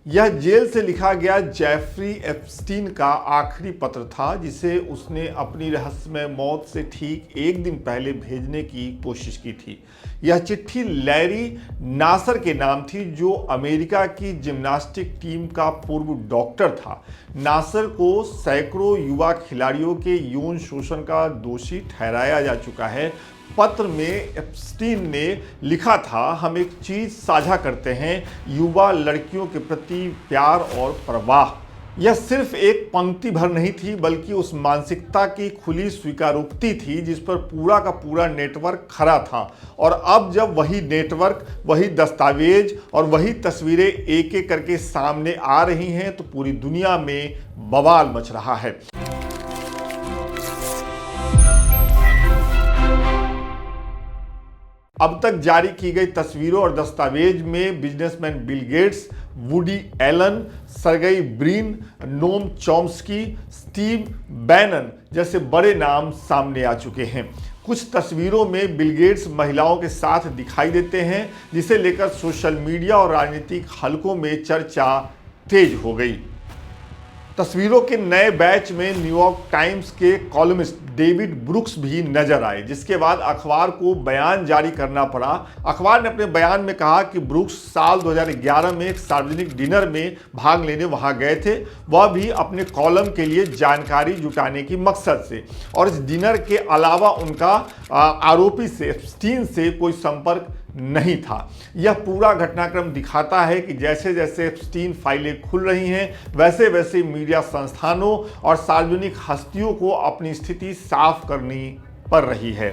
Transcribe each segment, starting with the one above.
यह जेल से लिखा गया जेफरी एप्स्टीन का आखिरी पत्र था, जिसे उसने अपनी रहस्यमय मौत से ठीक एक दिन पहले भेजने की कोशिश की थी। यह चिट्ठी लैरी नासर के नाम थी, जो अमेरिका की जिम्नास्टिक टीम का पूर्व डॉक्टर था। नासर को सैकड़ों युवा खिलाड़ियों के यौन शोषण का दोषी ठहराया जा चुका है। पत्र में एप्स्टीन ने लिखा था, हम एक चीज साझा करते हैं, युवा लड़कियों के प्रति प्यार और परवाह। यह सिर्फ एक पंक्ति भर नहीं थी, बल्कि उस मानसिकता की खुली स्वीकारोक्ति थी जिस पर पूरा का पूरा नेटवर्क खड़ा था। और अब जब वही नेटवर्क, वही दस्तावेज और वही तस्वीरें एक एक करके सामने आ रही हैं, तो पूरी दुनिया में बवाल मच रहा है। अब तक जारी की गई तस्वीरों और दस्तावेज में businessman Bill Gates, Woody Allen, Sergey Brin, Noam Chomsky, Steve Bannon जैसे बड़े नाम सामने आ चुके हैं। कुछ तस्वीरों में बिल गेट्स महिलाओं के साथ दिखाई देते हैं, जिसे लेकर सोशल मीडिया और राजनीतिक हलकों में चर्चा तेज हो गई। तस्वीरों के नए बैच में न्यूयॉर्क टाइम्स के कॉलमिस्ट डेविड ब्रुक्स भी नजर आए, जिसके बाद अखबार को बयान जारी करना पड़ा। अखबार ने अपने बयान में कहा कि ब्रुक्स साल 2011 में एक सार्वजनिक डिनर में भाग लेने वहां गए थे, वह भी अपने कॉलम के लिए जानकारी जुटाने की मकसद से। और इस डिनर के अलावा उनका आरोपी से एप्स्टीन से कोई संपर्क नहीं था। यह पूरा घटनाक्रम दिखाता है कि जैसे जैसे एप्स्टीन फाइलें खुल रही हैं, वैसे वैसे मीडिया संस्थानों और सार्वजनिक हस्तियों को अपनी स्थिति साफ करनी पड़ रही है।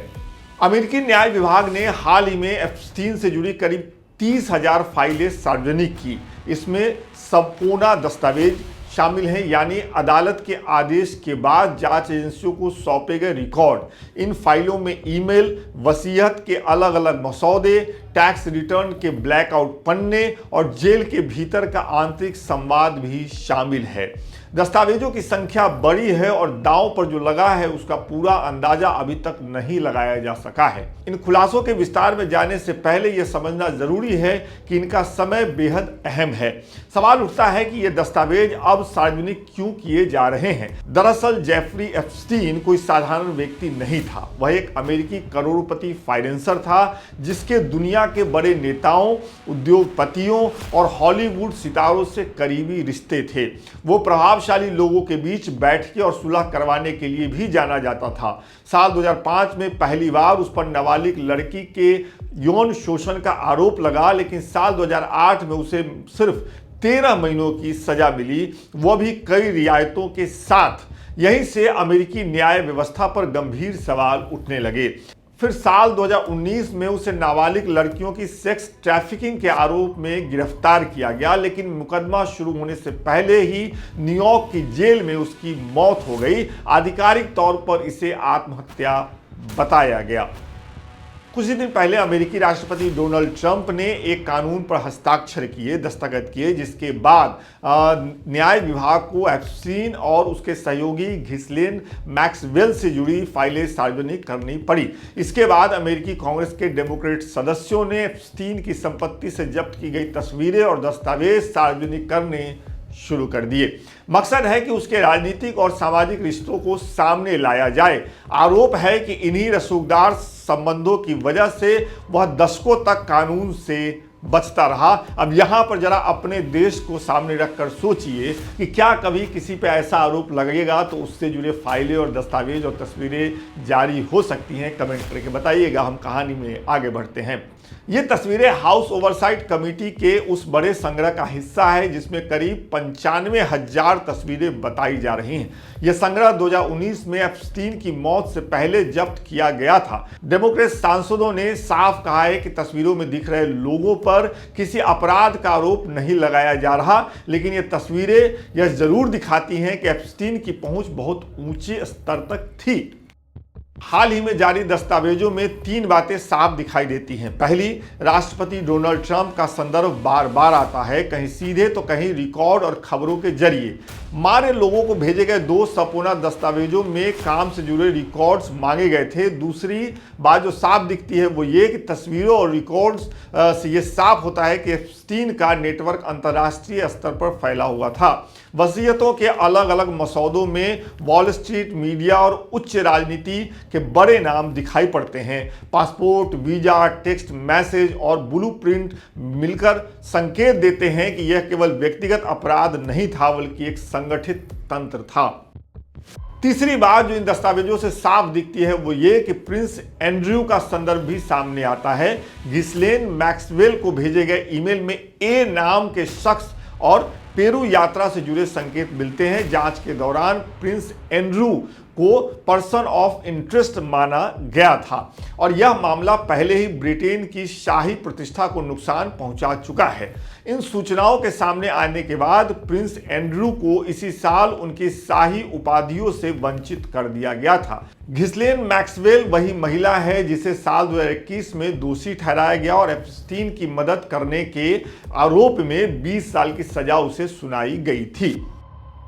अमेरिकी न्याय विभाग ने हाल ही में एप्स्टीन से जुड़ी करीब 30,000 फाइलें सार्वजनिक की। इसमें सबपोना दस्तावेज शामिल हैं, यानी अदालत के आदेश के बाद जांच एजेंसियों को सौंपे गए रिकॉर्ड। इन फाइलों में ईमेल, वसीयत के अलग अलग मसौदे, टैक्स रिटर्न के ब्लैकआउट पन्ने और जेल के भीतर का आंतरिक संवाद भी शामिल है। दस्तावेजों की संख्या बड़ी है और दांव पर जो लगा है उसका पूरा अंदाजा अभी तक नहीं लगाया जा सका है। इन खुलासों के विस्तार में जाने से पहले यह समझना जरूरी है कि इनका समय बेहद अहम है। सवाल उठता है कि ये दस्तावेज अब सार्वजनिक क्यों किए जा रहे हैं। दरअसल जेफरी एप्स्टीन कोई साधारण व्यक्ति नहीं था। वह एक अमेरिकी करोड़पति फाइनेंसर था, जिसके दुनिया के बड़े नेताओं, उद्योगपतियों और हॉलीवुड सितारों से करीबी रिश्ते थे। वो प्रभावशाली लोगों के बीच बैठके और सुलह करवाने के लिए भी जाना जाता था। साल 2005 में पहली बार उस पर नाबालिग लड़की के यौन शोषण का आरोप लगा, लेकिन साल 2008 में उसे सिर्फ 13 महीनों की सजा मिली, वह भी कई रियायतों के साथ। यहीं से अमेरिकी न्याय व्यवस्था पर गंभीर सवाल उठने लगे। फिर साल 2019 में उसे नाबालिग लड़कियों की सेक्स ट्रैफिकिंग के आरोप में गिरफ्तार किया गया, लेकिन मुकदमा शुरू होने से पहले ही न्यूयॉर्क की जेल में उसकी मौत हो गई। आधिकारिक तौर पर इसे आत्महत्या बताया गया। कुछ ही दिन पहले अमेरिकी राष्ट्रपति डोनाल्ड ट्रंप ने एक कानून पर हस्ताक्षर किए, दस्तखत किए, जिसके बाद न्याय विभाग को एप्स्टीन और उसके सहयोगी घिस्लेन मैक्सवेल से जुड़ी फाइलें सार्वजनिक करनी पड़ी। इसके बाद अमेरिकी कांग्रेस के डेमोक्रेट सदस्यों ने एप्स्टीन की संपत्ति से जब्त की गई तस्वीरें और दस्तावेज सार्वजनिक करने शुरू कर दिए। मकसद है कि उसके राजनीतिक और सामाजिक रिश्तों को सामने लाया जाए। आरोप है कि इन्हीं रसूखदार संबंधों की वजह से वह दशकों तक कानून से बचता रहा। अब यहाँ पर जरा अपने देश को सामने रखकर सोचिए कि क्या कभी किसी पे ऐसा आरोप लगेगा तो उससे जुड़े फाइलें और दस्तावेज और तस्वीरें जारी हो सकती हैं। कमेंट करके बताइएगा। हम कहानी में आगे बढ़ते हैं। ये तस्वीरें हाउस ओवरसाइट कमेटी के उस बड़े संग्रह का हिस्सा है, जिसमें करीब 95,000 तस्वीरें बताई जा रही हैं। यह संग्रह 2019 में एप्स्टीन की मौत से पहले जब्त किया गया था। डेमोक्रेट सांसदों ने साफ कहा है कि तस्वीरों में दिख रहे लोगों पर किसी अपराध का आरोप नहीं लगाया जा रहा, लेकिन ये तस्वीरें यह जरूर दिखाती हैं कि एप्स्टीन की पहुंच बहुत ऊंचे स्तर तक थी। हाल ही में जारी दस्तावेजों में 3 बातें साफ दिखाई देती हैं। पहली, राष्ट्रपति डोनाल्ड ट्रंप का संदर्भ बार बार आता है, कहीं सीधे तो कहीं रिकॉर्ड और खबरों के जरिए। मारे लोगों को भेजे गए 2 संपूर्ण दस्तावेजों में काम से जुड़े रिकॉर्ड्स मांगे गए थे। दूसरी बात जो साफ दिखती है वो ये कि तस्वीरों और रिकॉर्ड्स से ये साफ होता है कि एप्स्टीन का नेटवर्क अंतर्राष्ट्रीय स्तर पर फैला हुआ था। वसीयतों के अलग अलग मसौदों में वॉल स्ट्रीट मीडिया और उच्च राजनीति के बड़े नाम दिखाई पड़ते हैं। पासपोर्ट, वीजा, टेक्स्ट मैसेज और ब्लूप्रिंट मिलकर संकेत देते हैं कि यह केवल व्यक्तिगत अपराध नहीं था बल्कि एक संगठित तंत्र था। तीसरी बात जो इन दस्तावेजों से साफ दिखती है वो ये कि प्रिंस एंड्रयू का संदर्भ भी सामने आता है। घिस्लेन मैक्सवेल को भेजे गए ईमेल में ए नाम के शख्स और पेरू यात्रा से जुड़े संकेत मिलते हैं। जांच के दौरान प्रिंस एंड्रयू को पर्सन ऑफ इंटरेस्ट माना गया था और यह मामला पहले ही ब्रिटेन की शाही प्रतिष्ठा को नुकसान पहुंचा चुका है। इन सूचनाओं के सामने आने के बाद प्रिंस एंड्रयू को इसी साल उनकी शाही उपाधियों से वंचित कर दिया गया था। घिस्लेन मैक्सवेल वही महिला है जिसे साल 2021 में दोषी ठहराया गया और एप्स्टीन की मदद करने के आरोप में 20 साल की सजा उसे सुनाई गई थी।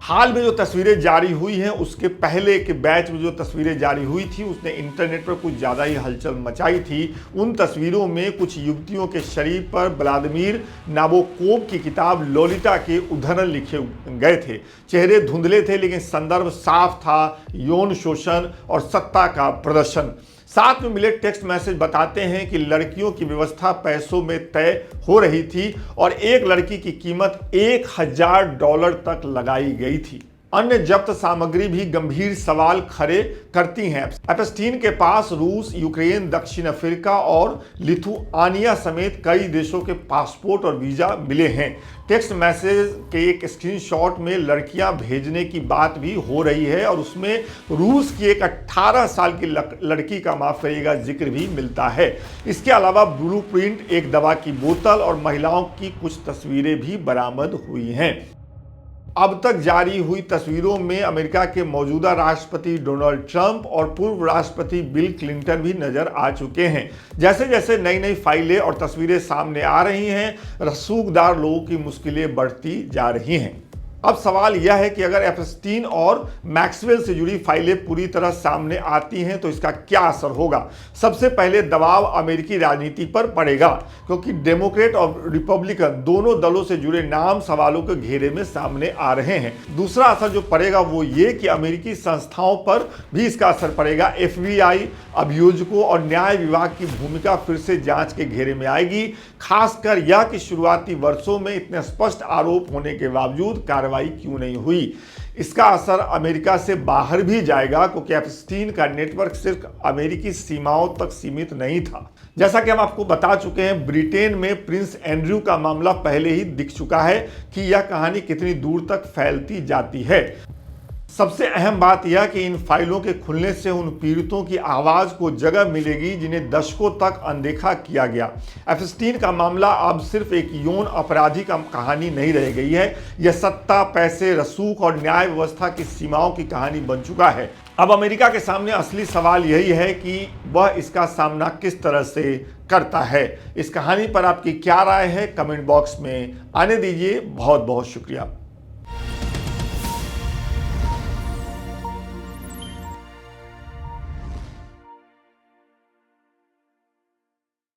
हाल में जो तस्वीरें जारी हुई हैं उसके पहले के बैच में जो तस्वीरें जारी हुई थी उसने इंटरनेट पर कुछ ज़्यादा ही हलचल मचाई थी। उन तस्वीरों में कुछ युवतियों के शरीर पर व्लादिमीर नाबोकोव की किताब लोलिता के उद्धरण लिखे गए थे। चेहरे धुंधले थे लेकिन संदर्भ साफ था, यौन शोषण और सत्ता का प्रदर्शन। साथ में मिले टेक्स्ट मैसेज बताते हैं कि लड़कियों की व्यवस्था पैसों में तय हो रही थी और एक लड़की की कीमत $1000 तक लगाई गई थी। अन्य जब्त सामग्री भी गंभीर सवाल खड़े करती हैं। एप्स्टीन के पास रूस, यूक्रेन, दक्षिण अफ्रीका और लिथुआनिया समेत कई देशों के पासपोर्ट और वीजा मिले हैं। टेक्स्ट मैसेज के एक स्क्रीनशॉट में लड़कियां भेजने की बात भी हो रही है और उसमें रूस की एक 18 साल की लड़की का माफ करिएगा जिक्र भी मिलता है। इसके अलावा ब्लूप्रिंट, एक दवा की बोतल और महिलाओं की कुछ तस्वीरें भी बरामद हुई हैं। अब तक जारी हुई तस्वीरों में अमेरिका के मौजूदा राष्ट्रपति डोनाल्ड ट्रंप और पूर्व राष्ट्रपति बिल क्लिंटन भी नजर आ चुके हैं। जैसे जैसे नई नई फाइलें और तस्वीरें सामने आ रही हैं, रसूखदार लोगों की मुश्किलें बढ़ती जा रही हैं। अब सवाल यह है कि अगर एप्स्टीन और मैक्सवेल से जुड़ी फाइलें पूरी तरह सामने आती हैं तो इसका क्या असर होगा। सबसे पहले दबाव अमेरिकी राजनीति पर पड़ेगा क्योंकि डेमोक्रेट और रिपब्लिकन दोनों दलों से जुड़े नाम सवालों के घेरे में सामने आ रहे हैं। दूसरा असर जो पड़ेगा वो ये कि अमेरिकी संस्थाओं पर भी इसका असर पड़ेगा। FBI, अभियोजकों और न्याय विभाग की भूमिका फिर से जांच के घेरे में आएगी, खासकर यह कि शुरुआती वर्षों में इतने स्पष्ट आरोप होने के बावजूद कार्रवाई क्यों नहीं हुई। इसका असर अमेरिका से बाहर भी जाएगा क्योंकि एप्स्टीन का नेटवर्क सिर्फ अमेरिकी सीमाओं तक सीमित नहीं था। जैसा कि हम आपको बता चुके हैं, ब्रिटेन में प्रिंस एंड्रयू का मामला पहले ही दिख चुका है कि यह कहानी कितनी दूर तक फैलती जाती है। सबसे अहम बात यह कि इन फाइलों के खुलने से उन पीड़ितों की आवाज़ को जगह मिलेगी जिन्हें दशकों तक अनदेखा किया गया। एप्स्टीन का मामला अब सिर्फ एक यौन अपराधी का कहानी नहीं रह गई है, यह सत्ता, पैसे, रसूख और न्याय व्यवस्था की सीमाओं की कहानी बन चुका है। अब अमेरिका के सामने असली सवाल यही है कि वह इसका सामना किस तरह से करता है। इस कहानी पर आपकी क्या राय है, कमेंट बॉक्स में आने दीजिए। बहुत बहुत शुक्रिया।